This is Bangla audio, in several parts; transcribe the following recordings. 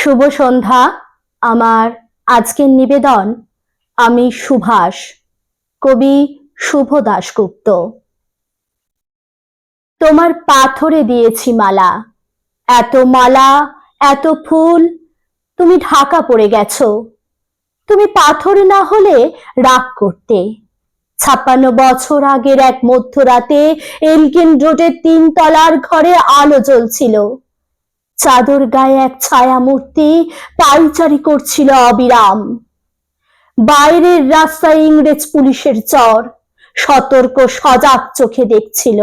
শুভ সন্ধ্যা। আমার আজকের নিবেদন আমি সুভাষ, কবি শুভ দাশগুপ্ত। তোমার পাথরে দিয়েছি মালা, এত মালা এত ফুল, তুমি ঢাকা পড়ে গেছো। তুমি পাথর না হলে রাগ করতে। 56 বছর আগের এক মধ্যরাতে এলগিন রোডের 3 তলার ঘরে আলো জ্বলছিল। চাদর গায়ে এক ছায়া মূর্তি পায়চারি করছিল অবিরাম। বাইরের রাস্তায় ইংরেজ পুলিশের চর সতর্ক সজাগ চোখে দেখছিল।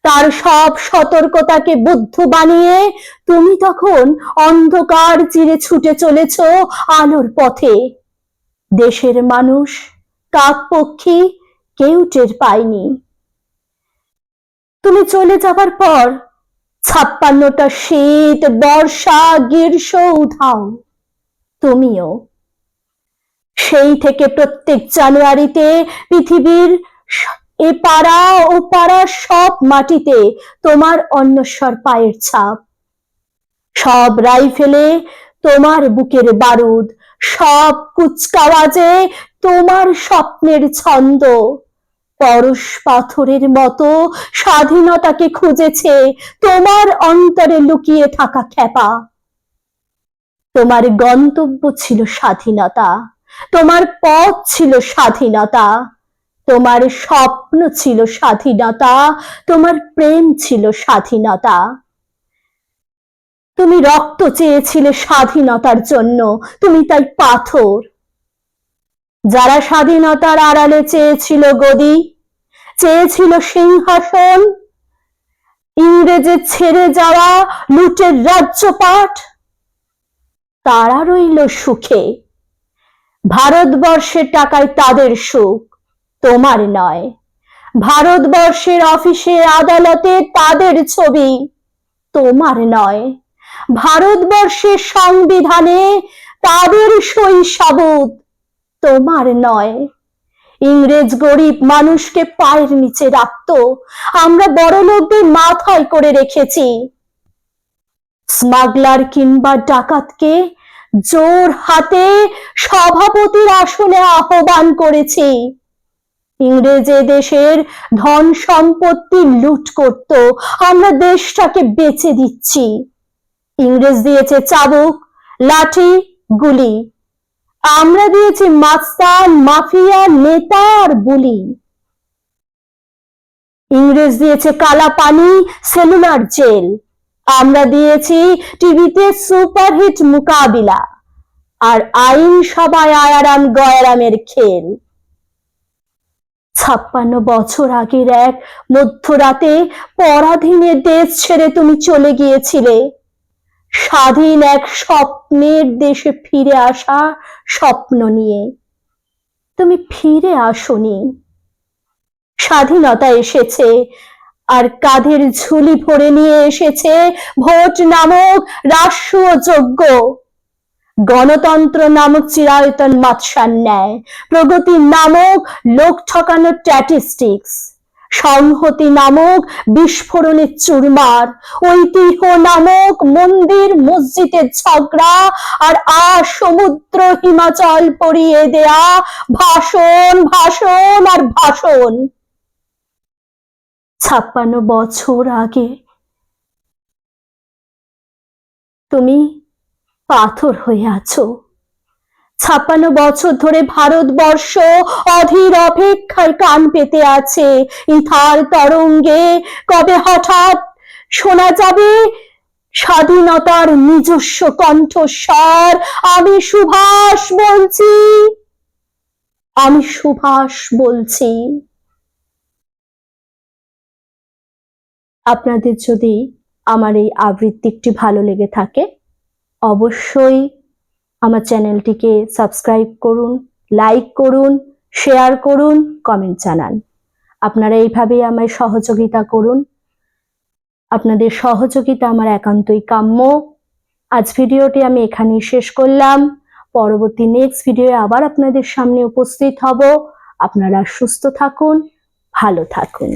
তার সব সতর্কতাকে বুদ্ধ বানিয়ে তুমি তখন অন্ধকার চিরে ছুটে চলেছ আলোর পথে। দেশের মানুষ, কাক পক্ষী কেউ টের পায়নি। তুমি চলে যাবার পর 56টা শীত, বর্ষা, গ্রীষ্ম উধাও। তুমিও। সেই থেকে প্রত্যেক জানুয়ারিতে পৃথিবীর এ পাড়া ও পাড়া সব মাটিতে তোমার অন্বস্বর পায়ের ছাপ। সব রাইফেলে তোমার বুকের বারুদ, সব কুচকাওয়াজে তোমার স্বপ্নের ছন্দ। পরশ পাথরের মতো স্বাধীনতাকে খুঁজেছে তোমার অন্তরে লুকিয়ে থাকা খ্যাপা। তোমার গন্তব্য ছিল স্বাধীনতা, তোমার পথ ছিল স্বাধীনতা, তোমার স্বপ্ন ছিল স্বাধীনতা, তোমার প্রেম ছিল স্বাধীনতা। তুমি রক্ত চেয়েছিলে স্বাধীনতার জন্য, তুমি তাই পাথর। যারা স্বাধীনতার আড়ালে চেয়েছিল গদি, চেয়েছিল সিংহাসন, ইংরেজের ছেড়ে যাওয়া লুটের রাজ্যপাট, তারা রইল সুখে। ভারতবর্ষের টাকায় তাদের সুখ, তোমার নয়। ভারতবর্ষের অফিসে আদালতে তাদের ছবি, তোমার নয়। ভারতবর্ষের সংবিধানে তাদের সই সাবুত, তোমার নয়। ইংরেজ গরিব মানুষকে পায়ের নিচে রাখত, আমরা বড় লোকদের মাথায় করে রেখেছি। স্মাগলার কিংবা ডাকাতকে জোর হাতে সভাপতির আসনে আহ্বান করেছি। ইংরেজ দেশের ধন সম্পত্তি লুট করত, আমরা দেশটাকে বেচে দিচ্ছি। ইংরেজ দিয়েছে চাবুক, লাঠি, গুলি, আমরা দিয়েছি মাস্তান, মাফিয়া, নেতা আর বুলি। ইংরেজ দিয়েছে কালা পানি, সেলুলার জেল, আমরা দিয়েছি টিভিতে সুপারহিট মোকাবিলা আর আইন সভায় আয়ারাম গয়ারামের খেল। 56 বছর আগের এক মধ্যরাতে পরাধীনের দেশ ছেড়ে তুমি চলে গিয়েছিলে, স্বাধীন এক স্বপ্নের দেশে ফিরে আসা স্বপ্ন নিয়ে। তুমি ফিরে আসোনি। স্বাধীনতা এসেছে আর কাঁধের ঝুলি ভরে নিয়ে এসেছে ভোট নামক রাষ্ট্রীয় যজ্ঞ, গণতন্ত্র নামক চিরায়তন মাৎসার ন্যায়, প্রগতি নামক লোক ঠকানোর স্ট্যাটিস্টিক্স, সংহতি নামক বিস্ফোরণের চুরমার, ঐতিহ্য নামক মন্দির মসজিদের ঝগড়া আর সমুদ্র হিমাচল পরিয়ে দেয়া ভাষণ, ভাষণ আর ভাষণ। 56 বছর আগে তুমি পাথর হয়ে আছো। 56 বছর ধরে ভারতবর্ষ অধীর অপেক্ষায় কান পেতে আছে ইথার তরঙ্গে কবে হঠাৎ শোনা যাবে স্বাধীনতার নিজস্ব কণ্ঠস্বর। আমি সুভাষ বলছি, আমি সুভাষ বলছি। আপনাদের যদি আমার এই আবৃত্তিটি ভালো লেগে থাকে অবশ্যই আমার চ্যানেলটিকে সাবস্ক্রাইব করুন, লাইক করুন, শেয়ার করুন, কমেন্ট জানান। আপনারা এইভাবেই আমায় সহযোগিতা করুন। আপনাদের সহযোগিতা আমার একান্তই কাম্য। আজ ভিডিওটি আমি এখানেই শেষ করলাম। পরবর্তী নেক্সট ভিডিওয়ে আবার আপনাদের সামনে উপস্থিত হব। আপনারা সুস্থ থাকুন, ভালো থাকুন।